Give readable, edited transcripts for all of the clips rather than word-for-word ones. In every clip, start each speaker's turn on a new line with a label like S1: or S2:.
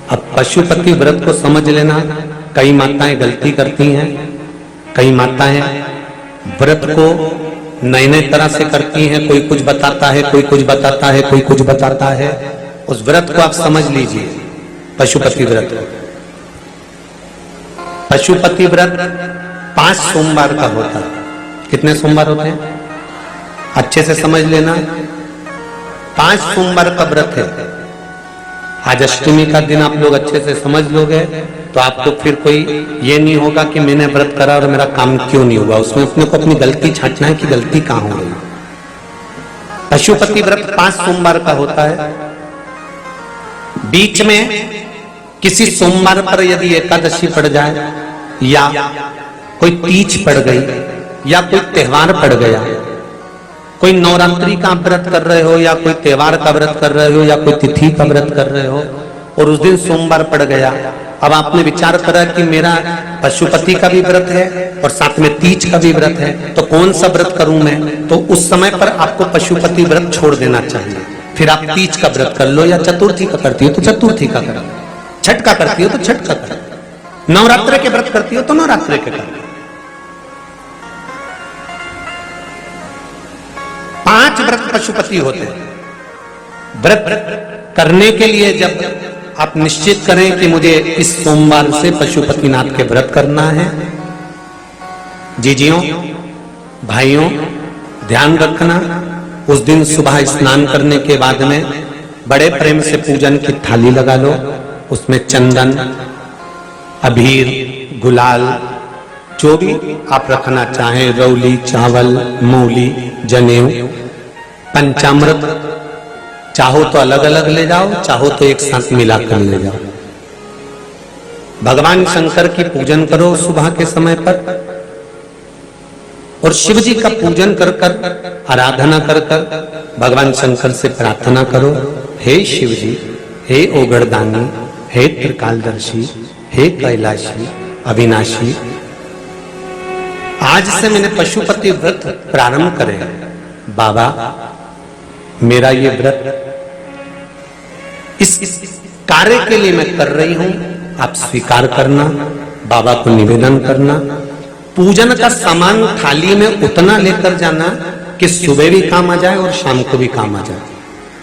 S1: अब पशुपति व्रत को समझ लेना। कई माताएं गलती करती हैं, कई माताएं व्रत को नए नए तरह से करती हैं। कोई कुछ बताता है, कोई कुछ बताता है, कोई कुछ बताता है। उस व्रत को आप समझ लीजिए, पशुपति व्रत। पशुपति व्रत 5 सोमवार का होता है। कितने सोमवार होते हैं अच्छे से समझ लेना। 5 सोमवार का व्रत है। आज अष्टमी का दिन आप लोग अच्छे से समझ लोगे तो आपको फिर कोई ये नहीं होगा कि मैंने व्रत करा और मेरा काम क्यों नहीं हुआ। उसमें अपने को अपनी गलती छांटना है कि गलती कहां हो गई। पशुपति व्रत 5 सोमवार का होता है। बीच में किसी सोमवार पर यदि एकादशी पड़ जाए या कोई तीज पड़ गई या कोई त्योहार पड़ गया, कोई नवरात्रि का व्रत कर रहे हो या कोई त्योहार का व्रत कर रहे हो या कोई तिथि का व्रत कर रहे हो और उस दिन सोमवार पड़ गया, अब आपने विचार करा कि मेरा पशुपति का भी व्रत है और साथ में तीज का भी व्रत है, तो कौन सा व्रत करूं मैं। तो उस समय पर आपको पशुपति व्रत छोड़ देना चाहिए। फिर आप तीज का व्रत कर लो या चतुर्थी का करती हो तो चतुर्थी का करो, छठ का करती हो तो छठ का करो, नवरात्र के व्रत करती हो तो नवरात्र के करो। 5 व्रत पशुपति होते हैं। व्रत करने के लिए जब आप निश्चित करें कि मुझे इस सोमवार से पशुपतिनाथ के व्रत करना है, जीजियों भाइयों ध्यान रखना, उस दिन सुबह स्नान करने के बाद में बड़े प्रेम से पूजन की थाली लगा लो। उसमें चंदन, अबीर, गुलाल, जो भी आप रखना चाहें, रौली, चावल, मूली, जनेऊ, पंचामृत, चाहो तो अलग अलग ले जाओ, चाहो तो एक साथ मिलाकर ले जाओ। भगवान शंकर की पूजन करो सुबह के समय पर और शिव जी का पूजन कर कर आराधना कर कर भगवान शंकर से प्रार्थना करो, हे शिव जी, हे ओगड़दानी, हे त्रिकालदर्शी, हे कैलाशी, अविनाशी, आज से मैंने पशुपति व्रत प्रारंभ करे। बाबा मेरा ये व्रत इस कार्य के लिए मैं कर रही हूं, आप स्वीकार करना। बाबा को निवेदन करना। पूजन का सामान थाली में उतना लेकर जाना कि सुबह भी काम आ जाए और शाम को भी काम आ जाए।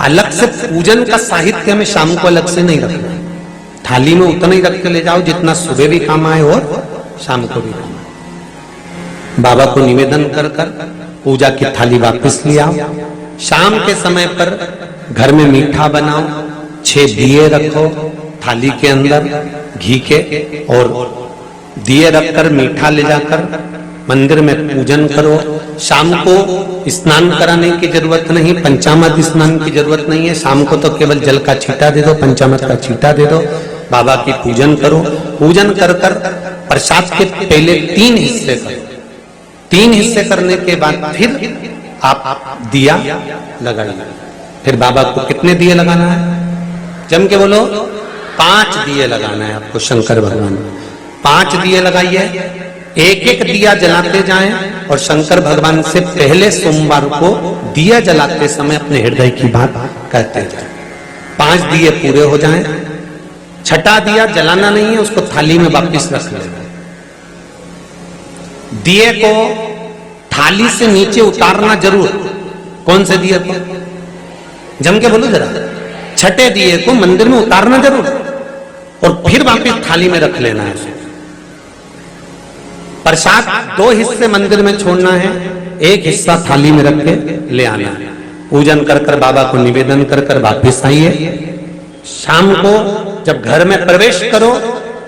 S1: अलग से पूजन का साहित्य हमें शाम को अलग से नहीं रखना। थाली में उतना ही रख के ले जाओ जितना सुबह भी काम आए और शाम को भी काम आए। बाबा को निवेदन कर कर पूजा की थाली वापस ले आओ। शाम के समय पर घर में मीठा बनाओ, 6 दिए रखो थाली के अंदर घी के, और दिए रखकर मीठा ले जाकर मंदिर में पूजन करो। शाम को स्नान कराने की जरूरत नहीं, पंचामृत स्नान की जरूरत नहीं है। शाम को तो केवल जल का छींटा दे दो, पंचामृत का छींटा दे दो। बाबा की पूजन करो। पूजन कर कर प्रसाद के पहले 3 हिस्से करो। 3 हिस्से करने के बाद फिर आप दिया लगाइए। फिर बाबा को कितने दिए लगाना है? जम के बोलो, 5 दिए लगाना है आपको शंकर भगवान। 5 दिए लगाइए, एक एक दिया जलाते जाएं और शंकर भगवान से पहले सोमवार को दिया जलाते समय अपने हृदय की बात कहते जाएं। 5 दिए पूरे हो जाएं। छठा दिया जलाना नहीं है, उसको थाली में वापस रख लेना। दिए को थाली से नीचे उतारना जरूर। कौन से दिए को? जम के बोलो जरा। छठे दिए को मंदिर में उतारना जरूर और फिर वापस थाली में रख लेना है। प्रसाद 2 हिस्से मंदिर में छोड़ना है, 1 हिस्सा थाली में रख के ले आना है। पूजन कर कर बाबा को निवेदन कर कर वापस आइए। शाम को जब घर में प्रवेश करो,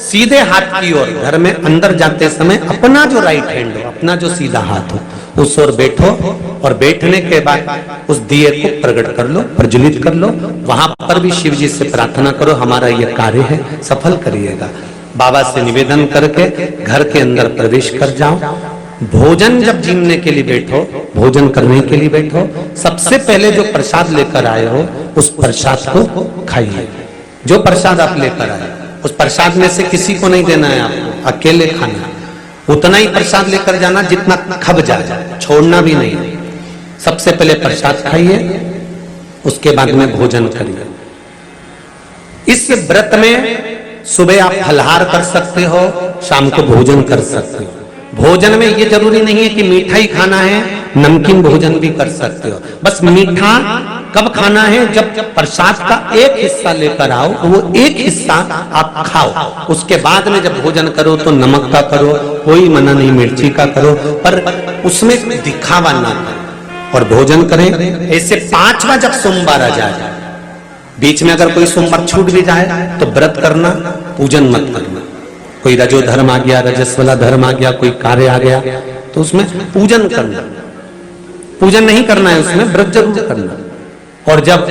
S1: सीधे हाथ की ओर घर में अंदर जाते समय अपना जो राइट हैंड हो, अपना जो सीधा हाथ हो, उस ओर बैठो और बैठने के बाद उस दिए को प्रकट कर लो, प्रज्वलित कर लो। वहां पर भी शिव जी से प्रार्थना करो, हमारा यह कार्य है, सफल करिएगा। बाबा से निवेदन करके घर के अंदर प्रवेश कर जाओ। भोजन जब जीमने के लिए बैठो, भोजन करने के लिए बैठो, सबसे पहले जो प्रसाद लेकर आए हो उस प्रसाद को खाइए। जो प्रसाद आप लेकर आए उस प्रसाद में से किसी को नहीं देना है आपको, अकेले खाना। उतना ही प्रसाद लेकर जाना जितना खब जाए, छोड़ना भी नहीं। सबसे पहले प्रसाद खाइए, उसके बाद में भोजन करिए। इस व्रत में सुबह आप फलहार कर सकते हो, शाम को भोजन कर सकते हो। भोजन में ये जरूरी नहीं है कि मीठा ही खाना है, नमकीन भोजन भी कर सकते हो। बस मीठा कब खाना है, जब प्रसाद का एक हिस्सा लेकर आओ, वो एक हिस्सा आप खाओ। उसके बाद में जब भोजन करो तो नमक का करो, कोई मना नहीं, मिर्ची का करो, पर उसमें दिखावा ना करो और भोजन करें। ऐसे 5वां जब सोमवार आ जाए, बीच में अगर कोई सोमवार छूट भी जाए तो व्रत करना, पूजन मत करना। कोई रजो धर्म आ गया, रजस वाला धर्म आ गया, कोई कार्य आ गया तो उसमें पूजन करना, पूजन नहीं करना है, उसमें व्रत जरूर करना। और जब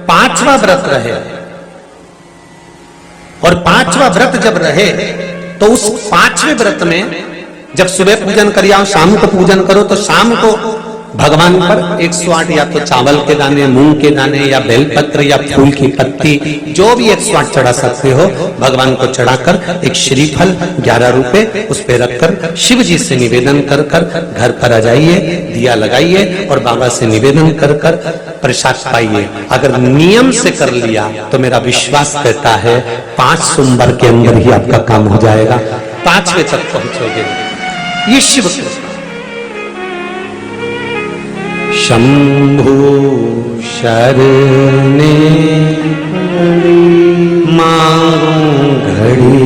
S1: 5वां व्रत रहे, और 5वां व्रत जब रहे तो उस 5वें व्रत में जब सुबह पूजन करिए और शाम को पूजन करो, तो शाम को भगवान पर 108 या तो चावल के दाने, मूंग के दाने या बेलपत्र या फूल की पत्ती, जो भी 108 चढ़ा सकते हो भगवान को चढ़ाकर एक श्रीफल 11 रुपए उस पे रखकर शिव जी से निवेदन कर कर घर पर आ जाइए, दिया लगाइए और बाबा से निवेदन कर कर प्रसाद पाइए। अगर नियम से कर लिया तो मेरा विश्वास कहता है 5 सोमवार के अंदर ही आपका काम हो जाएगा, 5वें तक पहुंचोगे। ये शिव शंभु शरणे मांगू घड़ी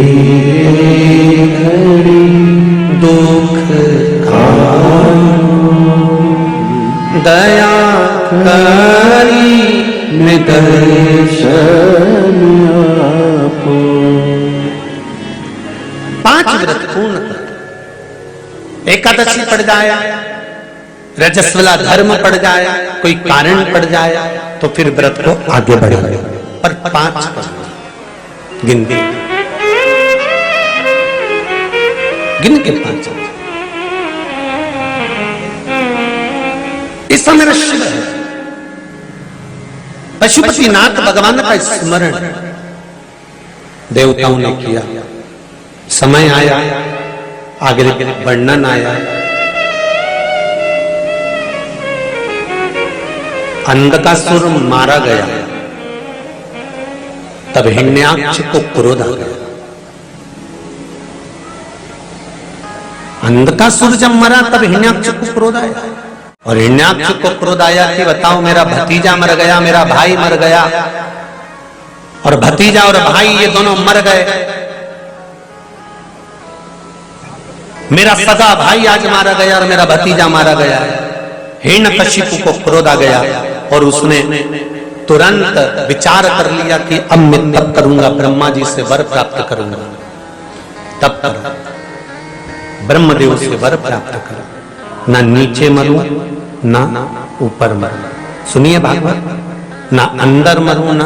S1: घड़ी दुख दया करी निदर्शन। 5 व्रत पूर्ण कर, एकादशी पड़ जाए, रजस्वला धर्म पड़ जाए, कोई कारण पड़ जाए तो फिर व्रत को आगे बढ़ाए, पर 5 गिन के 5। इसका मेरा शिव है, पशुपतिनाथ भगवान का स्मरण देवताओं ने किया। समय आया, आगे वर्णन आया, अंधकासुर मारा गया, तब हिरण्याक्ष को क्रोध आ गया। अंधकासुर जब मरा तब हिरण्याक्ष को क्रोध आया, और हिरण्याक्ष को क्रोध आया कि बताओ मेरा भतीजा मर गया, मेरा भाई मर गया, और भतीजा और भाई ये दोनों मर गए, मेरा सगा भाई आज मारा गया और मेरा भतीजा मारा गया। हिरण्यकशिपु को क्रोध आ गया और उसने तुरंत विचार कर लिया कि अब मैं तप करूंगा, ब्रह्मा जी से वर प्राप्त करूंगा। तब ब्रह्मदेव से वर प्राप्त करूं, ना नीचे मरूं ना ऊपर मरूं। सुनिए भागवत, ना अंदर मरूं ना,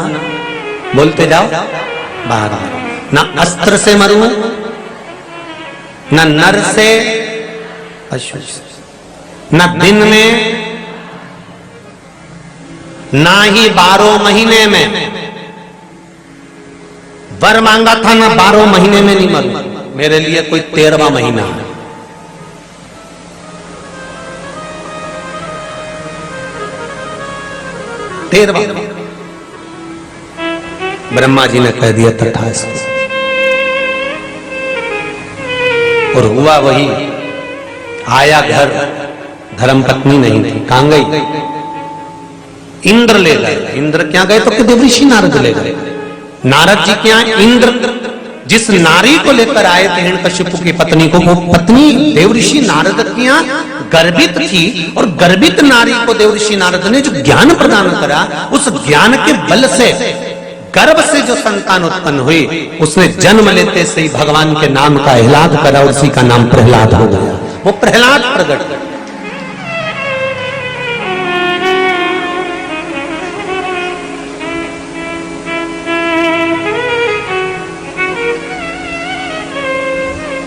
S1: बोलते जाओ, बाहर, ना अस्त्र से मरूं ना नर से, पशु से, न दिन में ना ही 12 महीने में। वर मांगा था ना 12 महीने में नहीं मरूं, मेरे लिए कोई 13वां महीना है। ब्रह्मा जी ने कह दिया तथास्तु, और हुआ वही। आया घर, धर्मपत्नी नहीं थी, कहां गई? इंद्र ले गए। इंद्र क्या गए तो देवऋषि नारद ले गए। नारद जी क्या, इंद्र जिस नारी को लेकर आए थे हिरण्यकशिपु की पत्नी को, वो पत्नी देवऋषि नारद की गर्भित थी, और गर्भित नारी को देवऋषि नारद ने जो ज्ञान प्रदान करा, उस ज्ञान के बल से गर्भ से जो संतान उत्पन्न हुई, उसने जन्म लेते से ही भगवान के नाम का एलाद करा, उसी का नाम प्रहलाद हो गया। वो प्रहलाद प्रकट कर।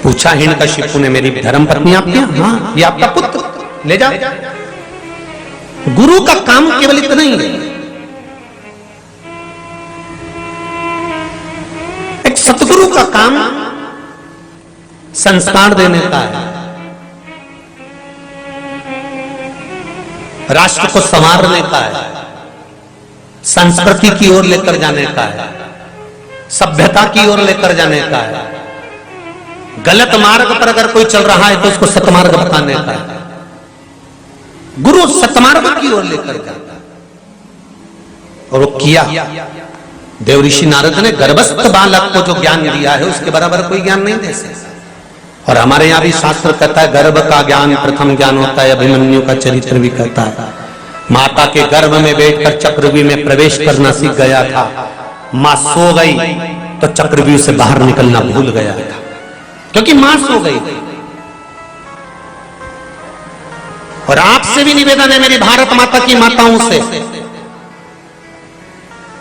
S1: पूछा हिरण्यकशिपु ने, मेरी धर्म पत्नी आपकी? हाँ, ये आपका पुत्र, ले जाओ। गुरु का काम केवल इतना ही है, एक सतगुरु का काम संस्कार देने का है, राष्ट्र को संवारने का है, संस्कृति की ओर लेकर जाने का है, सभ्यता की ओर लेकर जाने का है। गलत मार्ग पर अगर कोई चल रहा है तो उसको सतमार्ग बताने का है। गुरु सतमार्ग की ओर लेकर जाता है, और वो किया। देव ऋषि नारद ने गर्भस्थ बालक को जो ज्ञान दिया है उसके बराबर कोई ज्ञान नहीं दे सकता। और हमारे यहां भी शास्त्र कहता है गर्भ का ज्ञान प्रथम ज्ञान होता है। अभिमन्यु का चरित्र भी कहता है, माता के गर्भ में बैठकर चक्रव्यूह में प्रवेश करना सीख गया था। मां सो गई तो चक्रव्यूह से बाहर निकलना भूल गया था, क्योंकि मां सो गई। और आपसे भी निवेदन है मेरी भारत माता की माताओं से,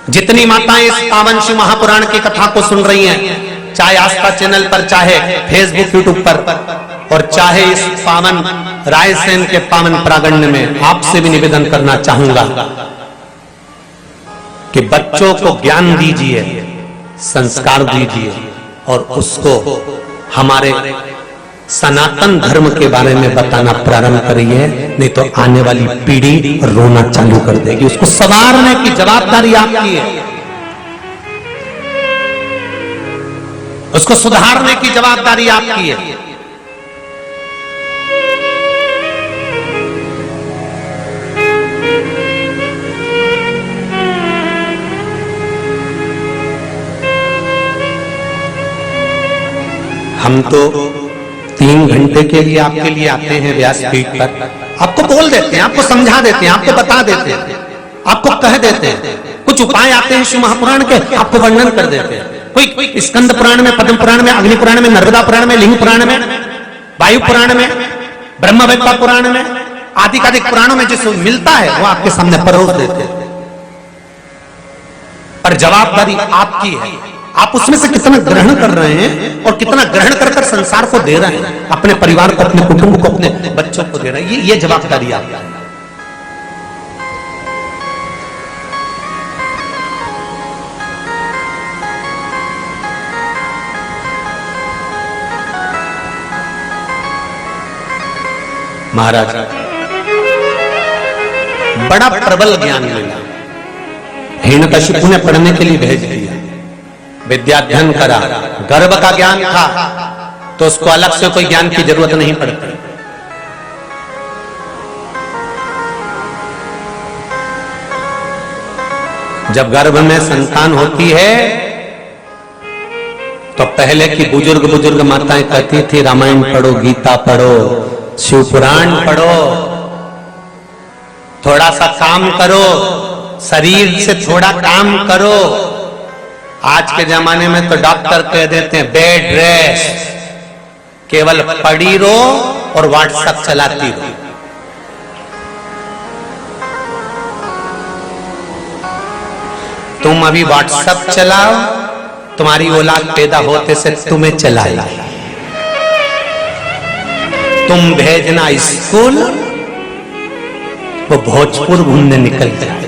S1: जितनी माताएं इस पावन शिव महापुराण की कथा को सुन रही हैं, चाहे आस्था चैनल पर, चाहे फेसबुक यूट्यूब पर, और चाहे इस पावन रायसेन के पावन प्रांगण में, आपसे भी निवेदन करना चाहूंगा कि बच्चों को ज्ञान दीजिए, संस्कार दीजिए, और उसको हमारे सनातन धर्म के बारे में बताना प्रारंभ करिए। नहीं तो आने वाली पीढ़ी रोना चालू कर देगी। उसको संवारने की जवाबदारी आपकी है, उसको सुधारने की जवाबदारी आपकी है। हम तो 3 घंटे के लिए आपके लिए आते हैं व्यासपीठ पर, आपको बोल देते हैं, आपको समझा देते हैं, आपको बता देते हैं, आपको कह देते हैं। कुछ उपाय आते हैं शिव महापुराण के, आपको वर्णन कर देते हैं। कोई स्कंद पुराण में, पद्म पुराण में, अग्नि पुराण में, नर्मदा पुराण में, लिंग पुराण में, वायु पुराण में, ब्रह्मवेत्ता पुराण में, आदि पुराणों में जिसको मिलता है वो आपके सामने परोस देते हैं। पर जवाबदारी आपकी है, आप उसमें से कितना ग्रहण कर रहे हैं और कितना ग्रहण कर संसार को दे रहे हैं, अपने परिवार को, अपने कुटुंब को, अपने बच्चों को दे रहे हैं। ये जवाबदारी आपकी है। महाराज बड़ा प्रबल ज्ञान मिला, हिरण्यकशिपु ने पढ़ने के लिए भेज दिया, विद्याध्ययन करा, गर्भ का ज्ञान था तो उसको अलग से कोई ज्ञान की जरूरत नहीं पड़ती। जब गर्भ में संतान होती है तो पहले की बुजुर्ग माताएं कहती थी रामायण पढ़ो, गीता पढ़ो, शिव पुराण पढ़ो, थोड़ा सा काम करो, शरीर से थोड़ा काम करो। आज के जमाने में तो डॉक्टर कह देते हैं बेड रेस्ट, केवल पड़ी रहो और व्हाट्सएप चलाती रहो। तुम अभी व्हाट्सएप चलाओ, तुम्हारी औलाद पैदा होते से तुम्हें चलाए। तुम भेजना स्कूल, वो भोजपुर घूमने निकल जाए।